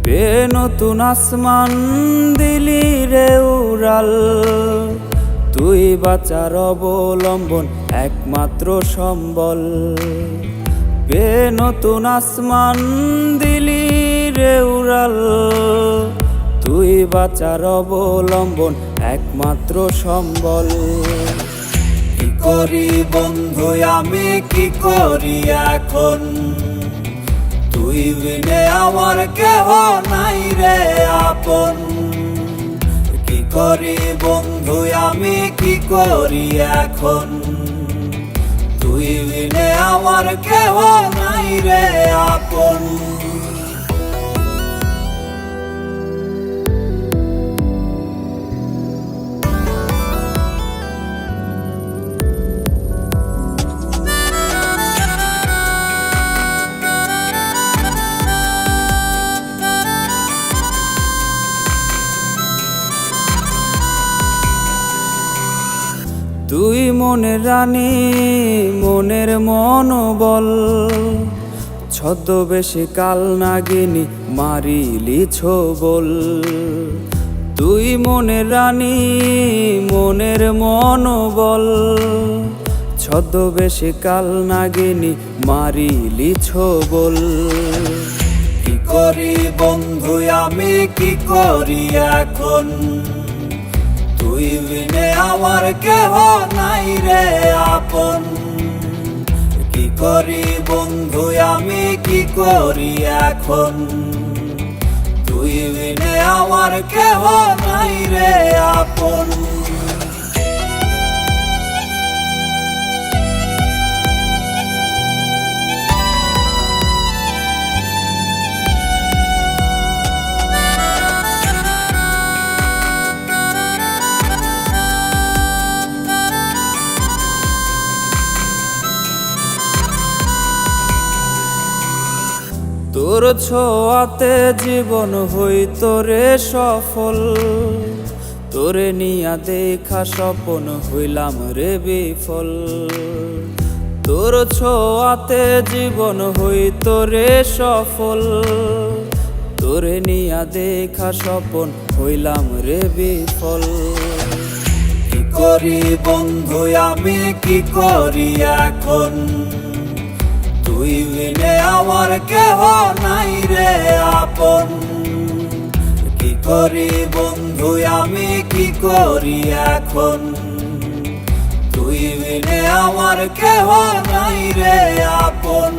নতুন আসমান দিলি রে উড়াল, তুই বাঁচার অবলম্বন একমাত্র সম্বল। নতুন আসমান দিলি রে উড়াল, তুই বাঁচার অবলম্বন একমাত্র সম্বল। কি করি বন্ধু আমি, কি করি এখন, তুই বিনে আমার কেহ নাই রে আপন। কি করি বন্ধু আমি, কি করি এখন, তুই বিনে আমার কেহ নাই রে আপন। তুই মনের রানী, মনের মনোবল, ছদ্মবেশে কাল নাগিনী মারিলি ছোবল। তুই মনের রানী, মনের মনোবল, ছদ্মবেশে কাল নাগিনী মারিলি ছোবল। কি করি বন্ধু আমি, কি করি এখন, তুই বিনে আমার কেহ নাই রে আপন। কি করি বন্ধু আমি, কি করি এখন, তুই বিনে আমার কেহ নাই রে আপন। তোর ছোঁয়াতে জীবন হইতো রে সফল, তোরে নিয়া দেখা স্বপ্ন হইলাম রে বিফল। তোর ছোঁয়াতে জীবন হইতো রে সফল, তোরে নিয়া দেখা স্বপ্ন হইলাম রে বিফল। কি করি বন্ধু আমি, কি করি এখন, তুই বিনে আমার কেহ নাই রে আপন। কি করি বন্ধু আমি, কি করি এখন, তুই বিনে আমার কেহ নাই রে আপন।